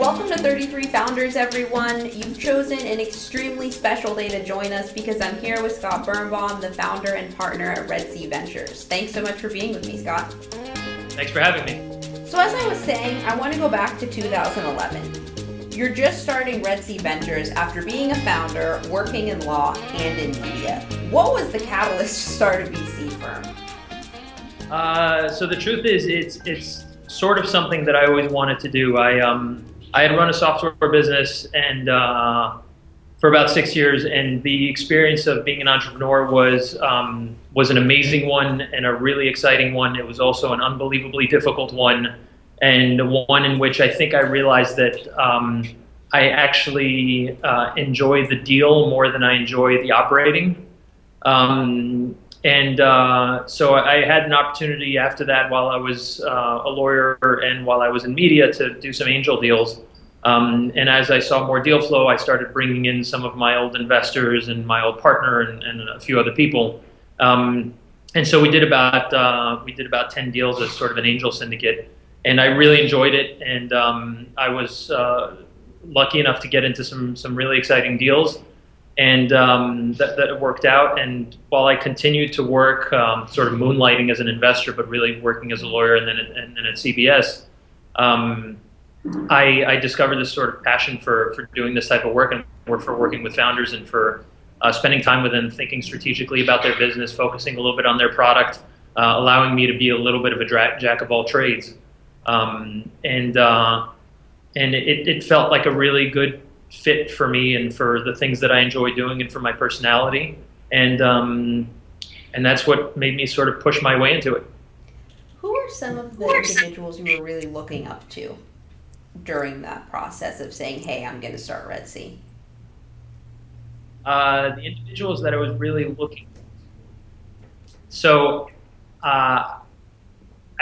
Welcome to 33 Founders, everyone. You've chosen an extremely special day to join us because I'm here with Scott Birnbaum, the founder and partner at Red Sea Ventures. Thanks so much for being with me, Scott. Thanks for having me. So as I was saying, I want to go back to 2011. You're just starting Red Sea Ventures after being a founder, working in law, and in media. What was the catalyst to start a VC firm? So the truth is, it's sort of something that I always wanted to do. I had run a software business and for about 6 years, and the experience of being an entrepreneur was an amazing one and a really exciting one. It was also an unbelievably difficult one, and one in which I think I realized that I actually enjoy the deal more than I enjoy the operating. So I had an opportunity after that, while I was a lawyer and while I was in media, to do some angel deals. And as I saw more deal flow, I started bringing in some of my old investors and my old partner and a few other people. And so we did about 10 deals as sort of an angel syndicate, and I really enjoyed it. And I was lucky enough to get into some really exciting deals. And that worked out. And while I continued to work, sort of moonlighting as an investor, but really working as a lawyer, and then at CBS, I discovered this sort of passion for doing this type of work, and for working with founders, and for spending time with them, thinking strategically about their business, focusing a little bit on their product, allowing me to be a little bit of a jack of all trades. And it felt like a really good fit for me and for the things that I enjoy doing and for my personality, and that's what made me sort of push my way into it. Who are some of the individuals you were really looking up to during that process of saying, hey, I'm going to start Red Sea? The individuals that I was really looking. So I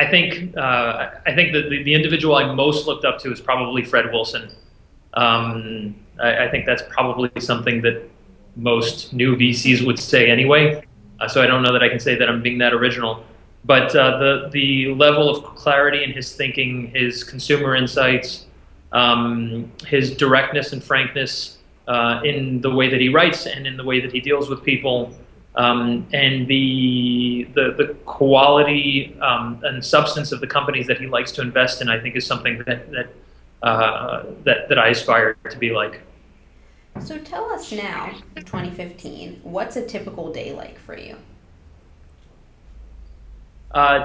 think that the individual I most looked up to is probably Fred Wilson. I think that's probably something that most new VCs would say anyway. So I don't know that I can say that I'm being that original. But the level of clarity in his thinking, his consumer insights, his directness and frankness in the way that he writes and in the way that he deals with people, and the quality and substance of the companies that he likes to invest in, I think is something that I aspire to be like. So tell us now, 2015, what's a typical day like for you?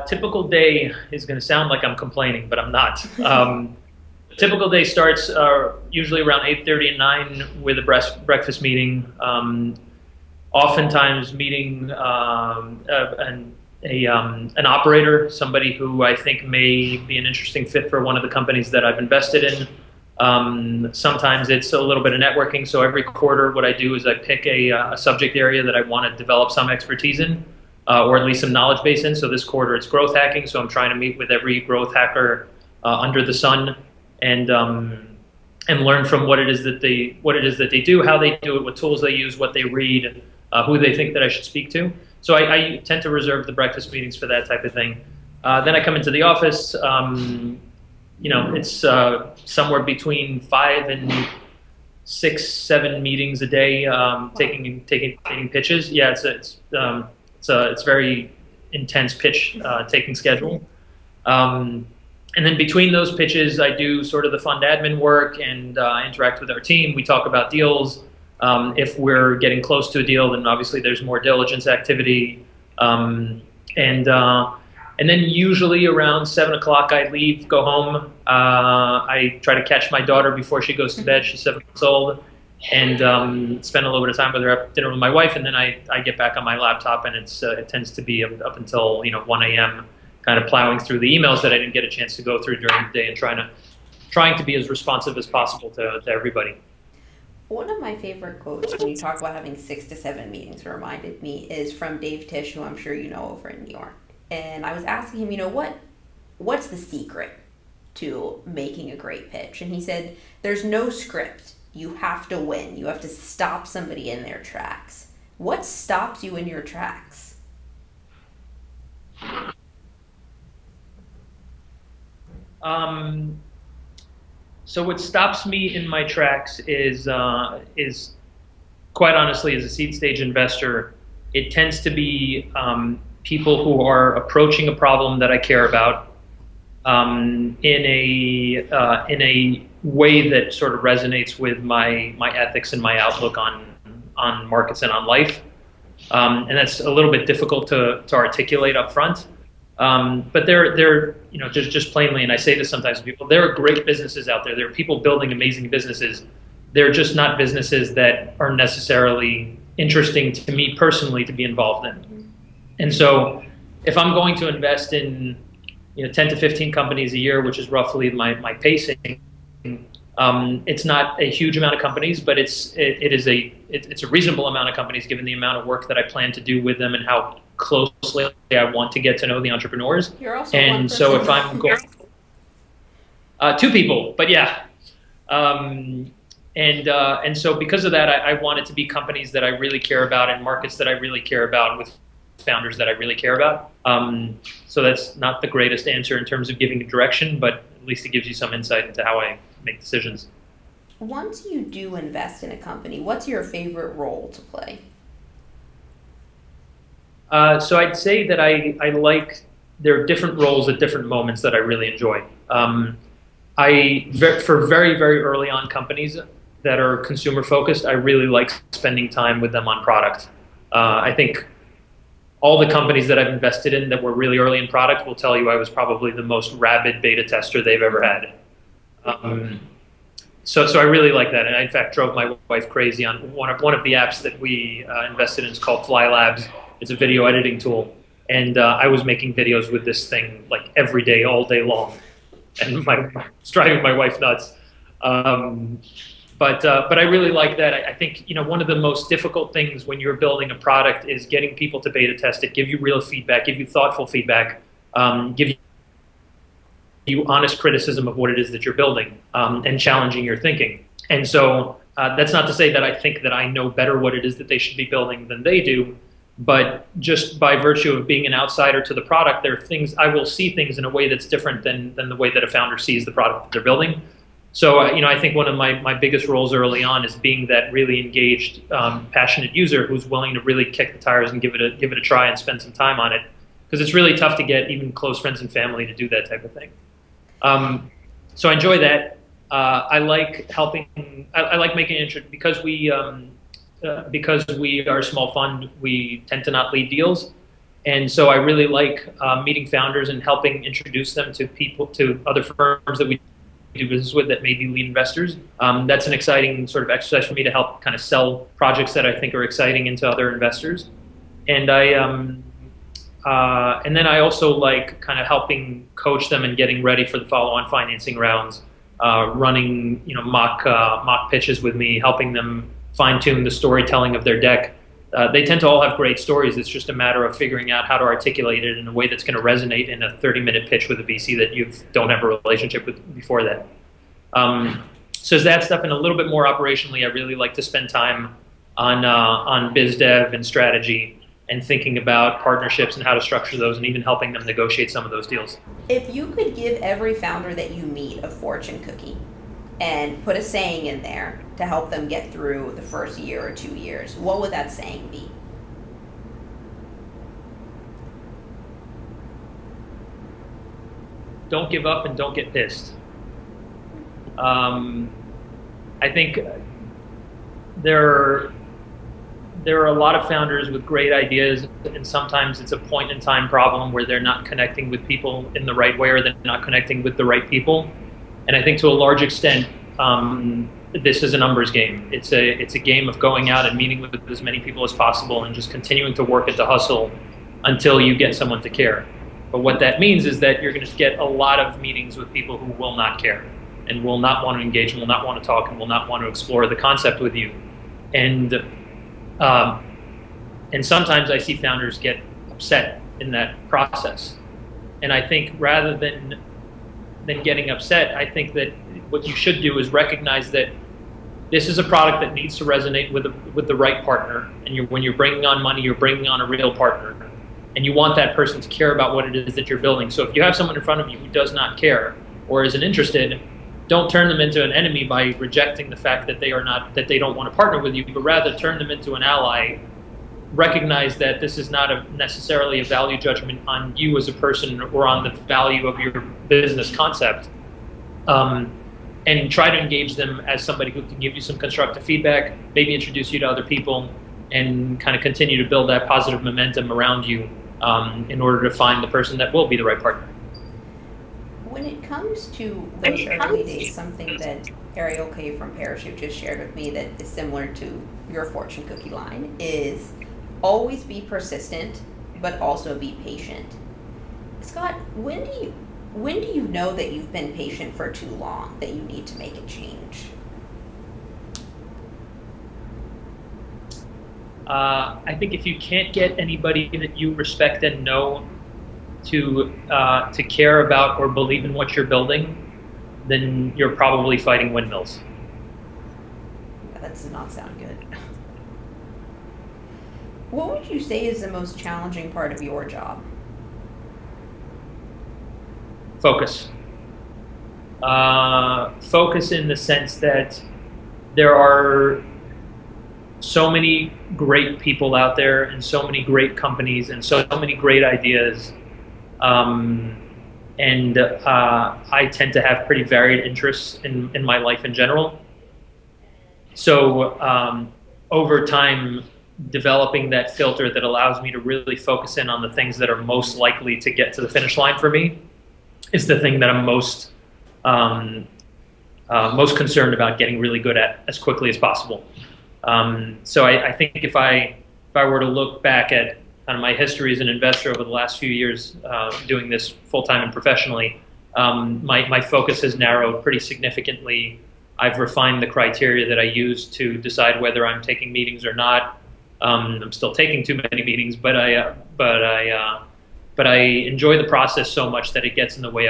Typical day is going to sound like I'm complaining, but I'm not. Typical day starts usually around 8:30 and 9 with a breakfast meeting. Oftentimes meeting an operator, somebody who I think may be an interesting fit for one of the companies that I've invested in. Sometimes it's a little bit of networking. So every quarter, what I do is I pick a subject area that I want to develop some expertise in, or at least some knowledge base in. So this quarter it's growth hacking. So I'm trying to meet with every growth hacker under the sun, and learn from what it is that they do, how they do it, what tools they use, what they read, who they think that I should speak to. So I tend to reserve the breakfast meetings for that type of thing. Then I come into the office. It's somewhere between 5 and 6, 7 meetings a day, taking pitches. Yeah, it's very intense pitch taking schedule. And then between those pitches, I do sort of the fund admin work and interact with our team. We talk about deals. If we're getting close to a deal, then obviously there's more diligence activity. And then usually around 7 o'clock, I leave, go home. I try to catch my daughter before she goes to bed. She's 7 months old, and spend a little bit of time with her, have dinner with my wife, and then I get back on my laptop, and it tends to be up until 1 a.m. kind of plowing through the emails that I didn't get a chance to go through during the day, and trying to be as responsive as possible to everybody. One of my favorite quotes when you talk about having 6 to 7 meetings, reminded me, is from Dave Tisch, who I'm sure you know over in New York. And I was asking him, what's the secret to making a great pitch? And he said, there's no script. You have to win. You have to stop somebody in their tracks. What stops you in your tracks? So what stops me in my tracks is quite honestly, as a seed stage investor, it tends to be people who are approaching a problem that I care about in a way that sort of resonates with my ethics and my outlook on markets and on life. And that's a little bit difficult to articulate up front. But they're just plainly, and I say this sometimes to people, there are great businesses out there. There are people building amazing businesses. They're just not businesses that are necessarily interesting to me personally to be involved in. And so if I'm going to invest in 10 to 15 companies a year, which is roughly my pacing, it's not a huge amount of companies, but it's a reasonable amount of companies given the amount of work that I plan to do with them and how closely I want to get to know the entrepreneurs. You're also and so if I'm going, two people, but yeah. And so because of that, I want it to be companies that I really care about and markets that I really care about with founders that I really care about. So that's not the greatest answer in terms of giving a direction, but at least it gives you some insight into how I make decisions. Once you do invest in a company, what's your favorite role to play? So I'd say that I like, there are different roles at different moments that I really enjoy. For very, very early on companies that are consumer focused, I really like spending time with them on product. I think all the companies that I've invested in that were really early in product will tell you I was probably the most rabid beta tester they've ever had. So I really like that, and I in fact drove my wife crazy on one of the apps that we invested in. It's called Fly Labs. It's a video editing tool, and I was making videos with this thing like every day, all day long, and it's driving my wife nuts. But I really like that. I think one of the most difficult things when you're building a product is getting people to beta test it, give you real feedback, give you thoughtful feedback, give you honest criticism of what it is that you're building, and challenging your thinking. And so that's not to say that I think that I know better what it is that they should be building than they do, but just by virtue of being an outsider to the product, there are things, I will see things in a way that's different than the way that a founder sees the product that they're building. So, I think one of my biggest roles early on is being that really engaged, passionate user who's willing to really kick the tires and give it a try and spend some time on it. Because it's really tough to get even close friends and family to do that type of thing. So I enjoy that. I like helping, I like making it, because we are a small fund, we tend to not lead deals. And so I really like meeting founders and helping introduce them to other firms that we do business with that may be lead investors. That's an exciting sort of exercise for me to help kind of sell projects that I think are exciting into other investors. And and then I also like kind of helping coach them and getting ready for the follow-on financing rounds, running mock pitches with me, helping them fine-tune the storytelling of their deck. They tend to all have great stories. It's just a matter of figuring out how to articulate it in a way that's going to resonate in a 30-minute pitch with a VC that you don't have a relationship with before that. So it's that stuff, and a little bit more operationally, I really like to spend time on biz dev and strategy and thinking about partnerships and how to structure those, and even helping them negotiate some of those deals. If you could give every founder that you meet a fortune cookie and put a saying in there to help them get through the first year or 2 years, what would that saying be? Don't give up and don't get pissed. I think there are a lot of founders with great ideas, and sometimes it's a point in time problem where they're not connecting with people in the right way, or they're not connecting with the right people. And I think to a large extent, this is a numbers game. It's a game of going out and meeting with as many people as possible and just continuing to work at the hustle until you get someone to care. But what that means is that you're going to get a lot of meetings with people who will not care and will not want to engage and will not want to talk and will not want to explore the concept with you. And sometimes I see founders get upset in that process. And I think rather than getting upset, I think that what you should do is recognize that this is a product that needs to resonate with the right partner. And when you're bringing on money, you're bringing on a real partner. And you want that person to care about what it is that you're building. So if you have someone in front of you who does not care or isn't interested, don't turn them into an enemy by rejecting the fact that they don't want to partner with you, but rather turn them into an ally. Recognize that this is not necessarily a value judgment on you as a person or on the value of your business concept. And try to engage them as somebody who can give you some constructive feedback, maybe introduce you to other people, and kind of continue to build that positive momentum around you in order to find the person that will be the right partner. When it comes to those early days, something that Ariel K from Parachute just shared with me that is similar to your fortune cookie line is always be persistent, but also be patient. Scott, when do you know that you've been patient for too long, that you need to make a change? I think if you can't get anybody that you respect and know to care about or believe in what you're building, then you're probably fighting windmills. Yeah, that does not sound good. What would you say is the most challenging part of your job? Focus. Focus in the sense that there are so many great people out there and so many great companies and so many great ideas. I tend to have pretty varied interests in my life in general. So over time, developing that filter that allows me to really focus in on the things that are most likely to get to the finish line for me is the thing that I'm most concerned about getting really good at as quickly as possible. So I think if I were to look back at kind of my history as an investor over the last few years, doing this full-time and professionally, my focus has narrowed pretty significantly. I've refined the criteria that I use to decide whether I'm taking meetings or not. I'm still taking too many meetings, but I enjoy the process so much that it gets in the way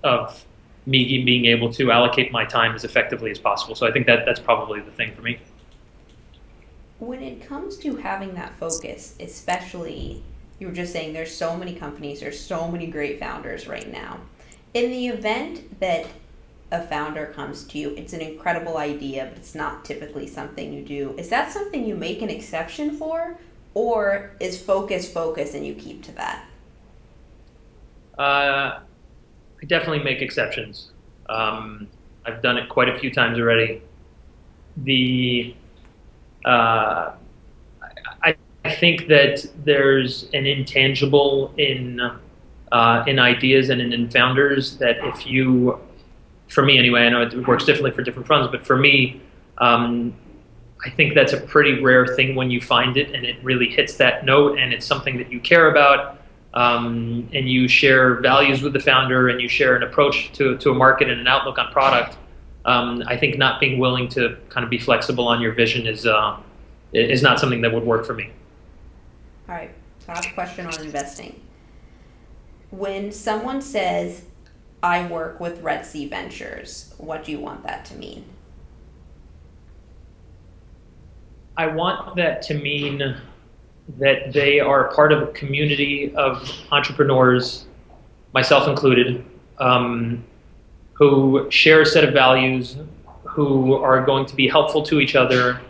of me being able to allocate my time as effectively as possible. So I think that's probably the thing for me. When it comes to having that focus, especially, you were just saying there's so many companies, there's so many great founders right now. In the event that a founder comes to you, it's an incredible idea, but it's not typically something you do. Is that something you make an exception for, or is focus and you keep to that? I definitely make exceptions. I've done it quite a few times already. I think that there's an intangible in ideas and in founders that if you, for me anyway, I know it works differently for different funds, but for me, I think that's a pretty rare thing when you find it and it really hits that note and it's something that you care about, and you share values with the founder and you share an approach to a market and an outlook on product. I think not being willing to kind of be flexible on your vision is not something that would work for me. All right, so I have a question on investing. When someone says, I work with Red Sea Ventures, what do you want that to mean? I want that to mean that they are part of a community of entrepreneurs, myself included, who share a set of values, who are going to be helpful to each other,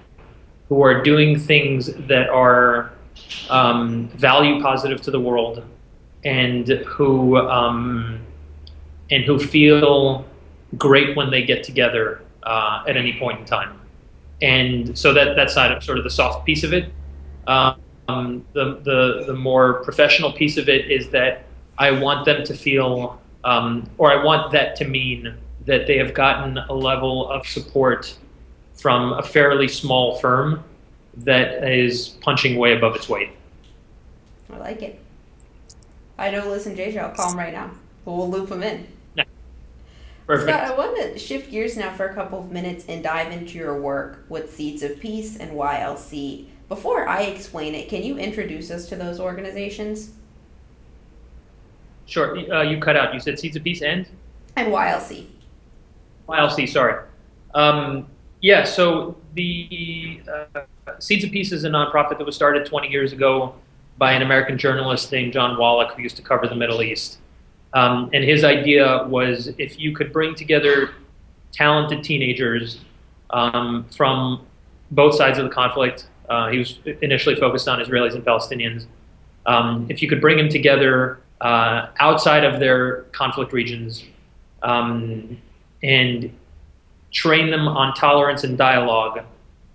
who are doing things that are value positive to the world, and who feel great when they get together at any point in time. And so that's sort of the soft piece of it. The more professional piece of it is that I want them to feel, or I want that to mean that they have gotten a level of support from a fairly small firm that is punching way above its weight. I like it. I know Liz and JJ, I'll call them right now, but we'll loop them in. Yeah. Perfect. Scott, I want to shift gears now for a couple of minutes and dive into your work with Seeds of Peace and YLC. Before I explain it, can you introduce us to those organizations? Sure. You cut out. You said Seeds of Peace and? And YLC. YLC, sorry. Yeah, so the Seeds of Peace is a nonprofit that was started 20 years ago by an American journalist named John Wallach, who used to cover the Middle East. And his idea was if you could bring together talented teenagers from both sides of the conflict. He was initially focused on Israelis and Palestinians. If you could bring them together outside of their conflict regions and train them on tolerance and dialogue,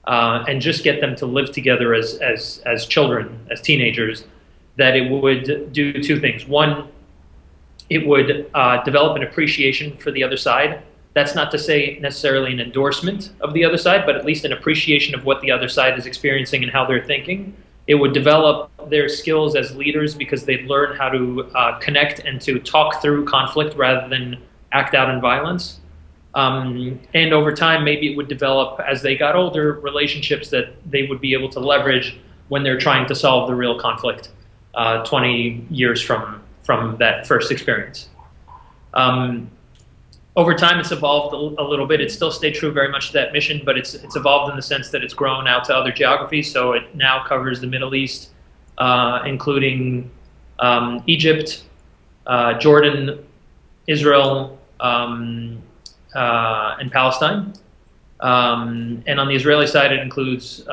and just get them to live together as children, as teenagers, that it would do two things. One, it would develop an appreciation for the other side. That's not to say necessarily an endorsement of the other side, but at least an appreciation of what the other side is experiencing and how they're thinking. It would develop their skills as leaders because they'd learn how to connect and to talk through conflict rather than act out in violence. And over time, maybe it would develop, as they got older, relationships that they would be able to leverage when they're trying to solve the real conflict 20 years from that first experience. Over time, it's evolved a little bit. It still stayed true very much to that mission, but it's evolved in the sense that it's grown out to other geographies. So it now covers the Middle East, including Egypt, Jordan, Israel, and Palestine. And on the Israeli side, it includes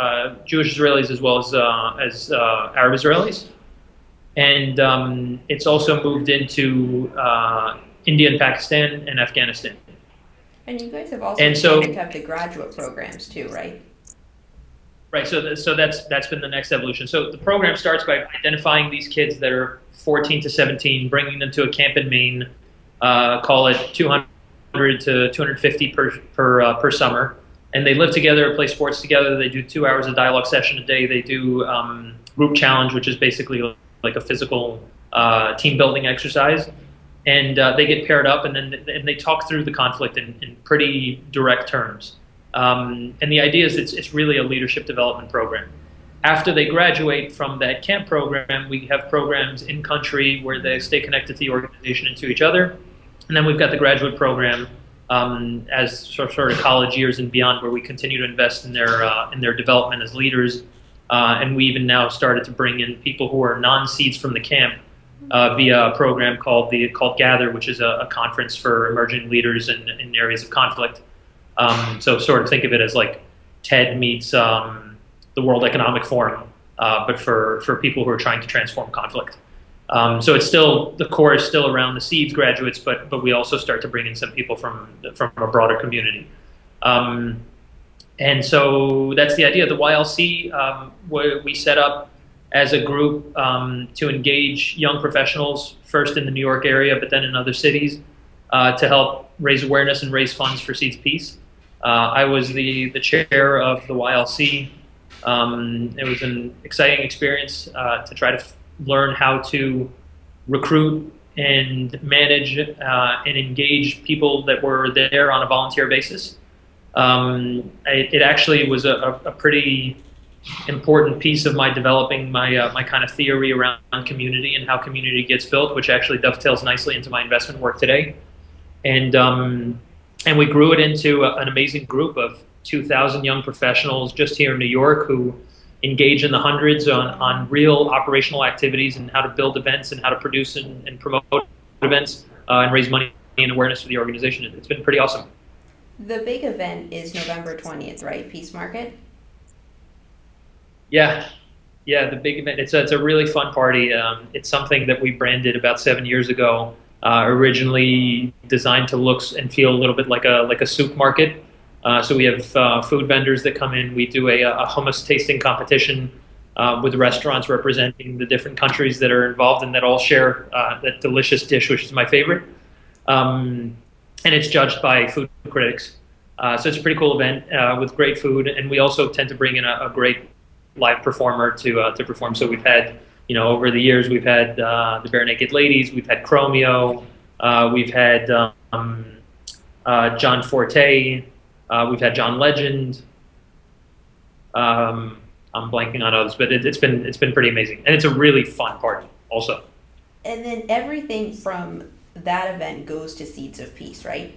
Jewish Israelis as well as Arab Israelis. And it's also moved into India and Pakistan and Afghanistan. And you guys have also expanded to have the graduate programs too, right? Right. So that's been the next evolution. So the program starts by identifying these kids that are 14 to 17, bringing them to a camp in Maine. Call it 200 to 250 per summer, and they live together, play sports together. They do 2 hours of dialogue session a day. They do group challenge, which is basically like a physical team building exercise. And they get paired up, and then they talk through the conflict in pretty direct terms. And the idea is it's really a leadership development program. After they graduate from that camp program, we have programs in country where they stay connected to the organization and to each other. And then we've got the graduate program as sort of college years and beyond, where we continue to invest in their development as leaders. And we even now started to bring in people who are non-seeds from the camp via a program called Gather, which is a conference for emerging leaders in areas of conflict. So sort of think of it as like TED meets the World Economic Forum, but for people who are trying to transform conflict. So it's still, the core is still around the seeds graduates, but we also start to bring in some people from a broader community. And so that's the idea. The YLC, we set up as a group to engage young professionals, first in the New York area, but then in other cities, to help raise awareness and raise funds for Seeds Peace. I was the chair of the YLC. It was an exciting experience to try to learn how to recruit and manage and engage people that were there on a volunteer basis. It actually was a pretty important piece of my developing my kind of theory around community and how community gets built, which actually dovetails nicely into my investment work today. And we grew it into an amazing group of 2,000 young professionals just here in New York who engage in the hundreds on real operational activities and how to build events and how to produce and promote events and raise money and awareness for the organization. It's been pretty awesome. The big event is November 20th, right? Peace Market? Yeah, the big event. It's a really fun party. It's something that we branded about 7 years ago, originally designed to look and feel a little bit like a soup market. So we have food vendors that come in. We do a hummus tasting competition with restaurants representing the different countries that are involved and that all share that delicious dish, which is my favorite. And it's judged by food critics. So it's a pretty cool event with great food. And we also tend to bring in a great live performer to perform. So we've had, over the years, we've had the Bare Naked Ladies, we've had Chromeo, we've had John Forte, we've had John Legend. I'm blanking on others, but it's been pretty amazing, and it's a really fun party also. And then everything from that event goes to Seeds of Peace, right?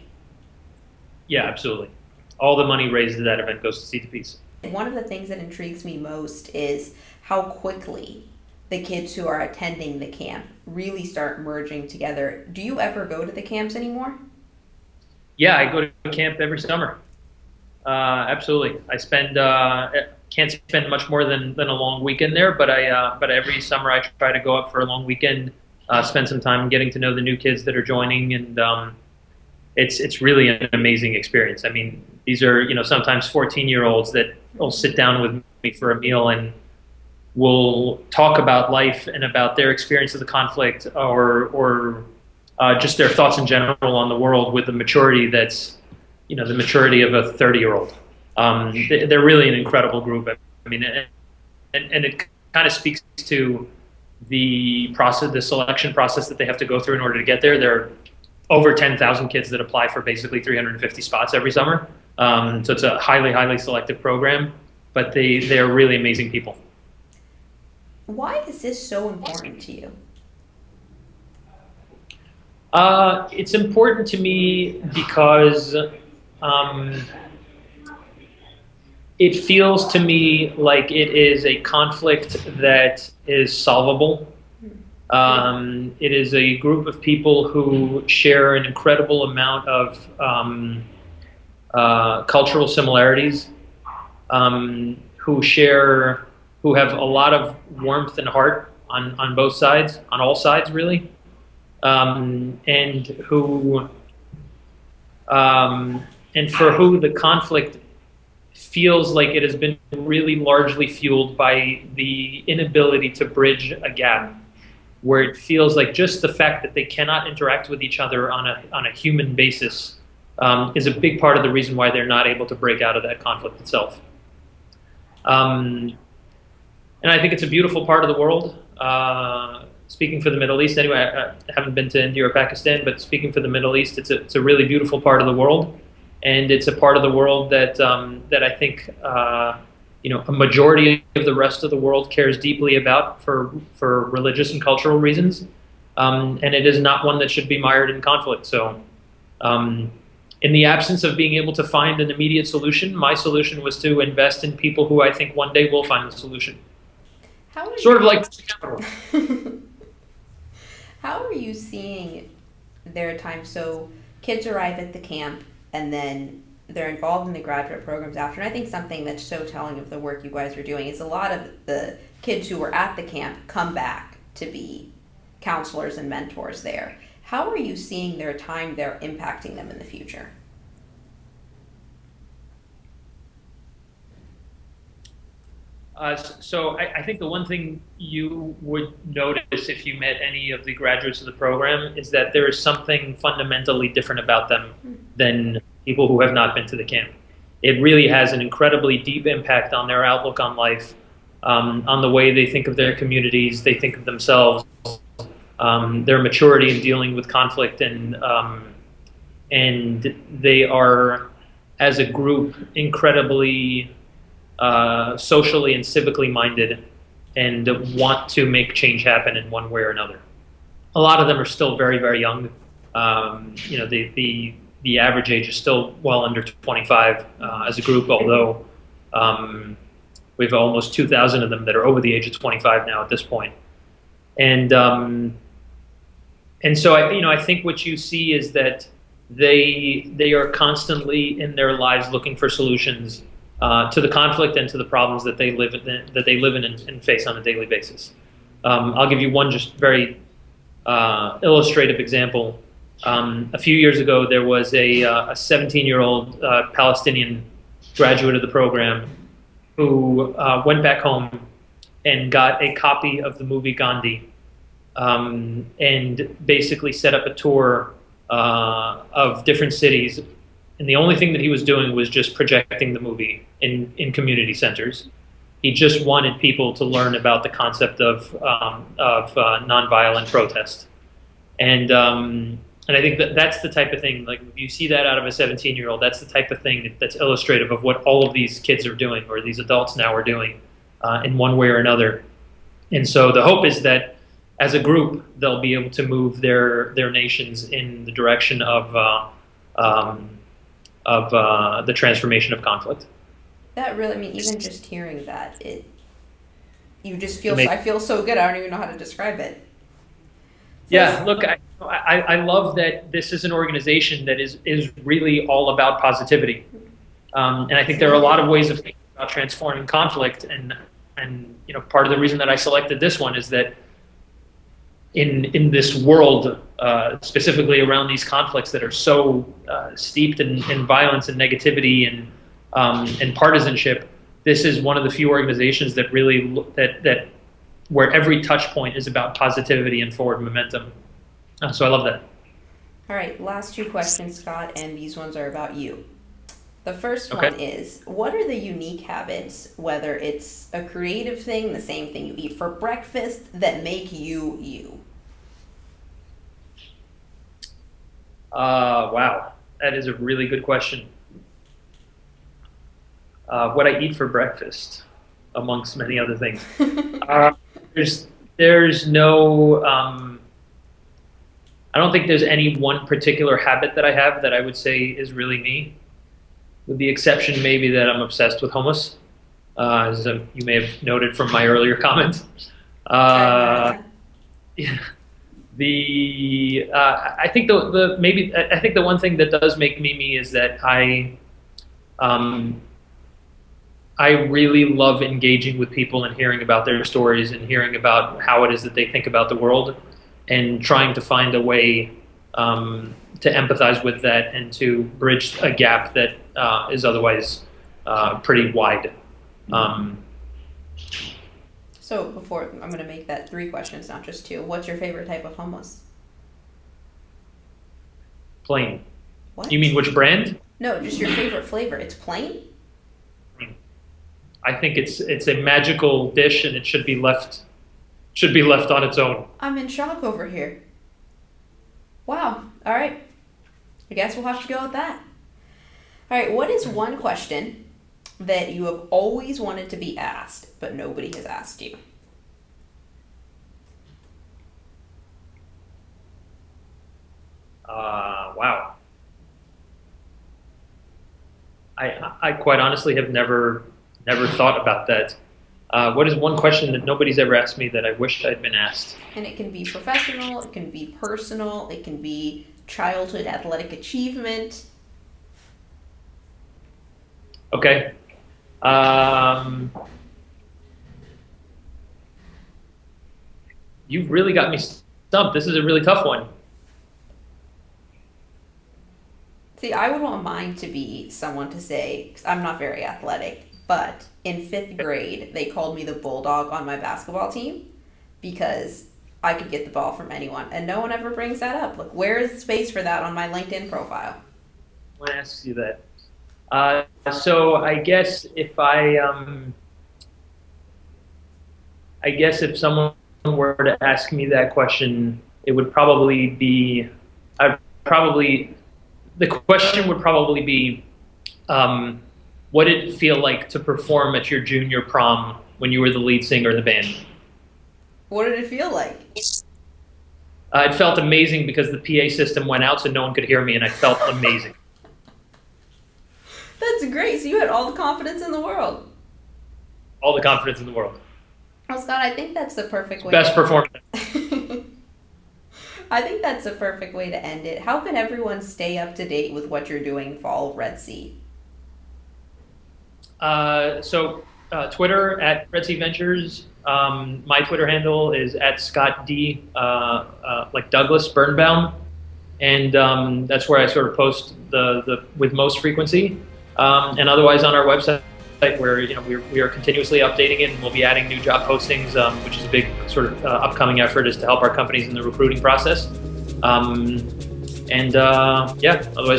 Yeah, absolutely. All the money raised at that event goes to Seeds of Peace. One of the things that intrigues me most is how quickly the kids who are attending the camp really start merging together. Do you ever go to the camps anymore? Yeah, I go to camp every summer. Absolutely. I spend can't spend much more than a long weekend there, but every summer I try to go up for a long weekend, spend some time getting to know the new kids that are joining, and it's really an amazing experience. I mean, these are sometimes 14-year-olds that will sit down with me for a meal and will talk about life and about their experience of the conflict, or just their thoughts in general on the world with the maturity that's the maturity of a 30-year-old. They're really an incredible group. I mean, and it kind of speaks to the process, the selection process that they have to go through in order to get there. There are over 10,000 kids that apply for basically 350 spots every summer. So it's a highly, highly selective program, but they're really amazing people. Why is this so important to you? It's important to me because um, it feels to me like it is a conflict that is solvable. It is a group of people who share an incredible amount of cultural similarities, who have a lot of warmth and heart on both sides, on all sides, really, and who and for who the conflict feels like it has been really largely fueled by the inability to bridge a gap, where it feels like just the fact that they cannot interact with each other on a human basis is a big part of the reason why they're not able to break out of that conflict itself. And I think it's a beautiful part of the world. Speaking for the Middle East, anyway, I haven't been to India or Pakistan, but speaking for the Middle East, it's a really beautiful part of the world, and it's a part of the world that that I think a majority of the rest of the world cares deeply about for religious and cultural reasons, and it is not one that should be mired in conflict. So, in the absence of being able to find an immediate solution, my solution was to invest in people who I think one day will find the solution. How are Sort of like you, how are you seeing their time? So kids arrive at the camp and then they're involved in the graduate programs after. And I think something that's so telling of the work you guys are doing is a lot of the kids who were at the camp come back to be counselors and mentors there. How are you seeing their time there impacting them in the future? So I think the one thing you would notice if you met any of the graduates of the program is that there is something fundamentally different about them than people who have not been to the camp. It really has an incredibly deep impact on their outlook on life, on the way they think of their communities, they think of themselves, their maturity in dealing with conflict, and they are, as a group, incredibly socially and civically minded and want to make change happen in one way or another. A lot of them are still very, very young. The average age is still well under 25 as a group, although we have almost 2,000 of them that are over the age of 25 now at this point. And so I think what you see is that they are constantly in their lives looking for solutions to the conflict and to the problems that they live in and face on a daily basis. I'll give you one just very illustrative example. A few years ago, there was a 17-year-old Palestinian graduate of the program who went back home and got a copy of the movie Gandhi, and basically set up a tour of different cities. And the only thing that he was doing was just projecting the movie in community centers. He just wanted people to learn about the concept of nonviolent protest. And I think that's the type of thing, like if you see that out of a 17-year-old, that's the type of thing that's illustrative of what all of these kids are doing, or these adults now are doing in one way or another. And so the hope is that as a group, they'll be able to move their nations in the direction of the transformation of conflict. That really, I mean, even just hearing that, you just feel, I feel so good. I don't even know how to describe it. Yeah, look, I love that this is an organization that is really all about positivity. And I think there are a lot of ways of thinking about transforming conflict. And part of the reason that I selected this one is that in this world, specifically around these conflicts that are so steeped in violence and negativity and partisanship, this is one of the few organizations that really that where every touch point is about positivity and forward momentum. So I love that. All right, last two questions, Scott, and these ones are about you. The first Okay. one is, what are the unique habits, whether it's a creative thing, the same thing you eat for breakfast, that make you you? Wow, that is a really good question. What I eat for breakfast, amongst many other things. Uh, there's no. I don't think there's any one particular habit that I have that I would say is really me, with the exception maybe that I'm obsessed with hummus, as you may have noted from my earlier comment. Uh, yeah. I think I think the one thing that does make me is that I really love engaging with people and hearing about their stories and hearing about how it is that they think about the world, and trying to find a way to empathize with that and to bridge a gap that is otherwise pretty wide. So before, I'm going to make that 3 questions, not just 2. What's your favorite type of hummus? Plain. What? You mean which brand? No, just your favorite flavor. It's plain? I think it's a magical dish, and it should be left on its own. I'm in shock over here. Wow. All right. I guess we'll have to go with that. All right. What is one question that you have always wanted to be asked, but nobody has asked you? Wow. I quite honestly have never thought about that. What is one question that nobody's ever asked me that I wish I'd been asked? And it can be professional, it can be personal, it can be childhood athletic achievement. Okay. You've really got me stumped. This is a really tough one. See, I would want mine to be someone to say, 'cause I'm not very athletic, but in 5th grade, they called me the bulldog on my basketball team because I could get the ball from anyone. And no one ever brings that up. Like, where is the space for that on my LinkedIn profile? I want to ask you that. So I guess I guess if someone were to ask me that question, it would probably be, the question would probably be, what did it feel like to perform at your junior prom when you were the lead singer of the band? What did it feel like? It felt amazing because the PA system went out so no one could hear me, and I felt amazing. That's great. So you had all the confidence in the world. All the confidence in the world. Well, Scott, I think that's the perfect way. Best performance. I think that's the perfect way to end it. How can everyone stay up to date with what you're doing for all of Red Sea? Twitter at Red Sea Ventures. My Twitter handle is at Scott D, like Douglas Birnbaum, and that's where I sort of post with most frequency. And otherwise on our website, where we are continuously updating it, and we'll be adding new job postings, which is a big sort of upcoming effort, is to help our companies in the recruiting process. Otherwise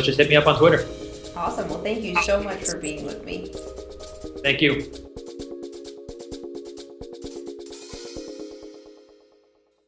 just hit me up on Twitter. Awesome. Well, thank you so much for being with me. Thank you.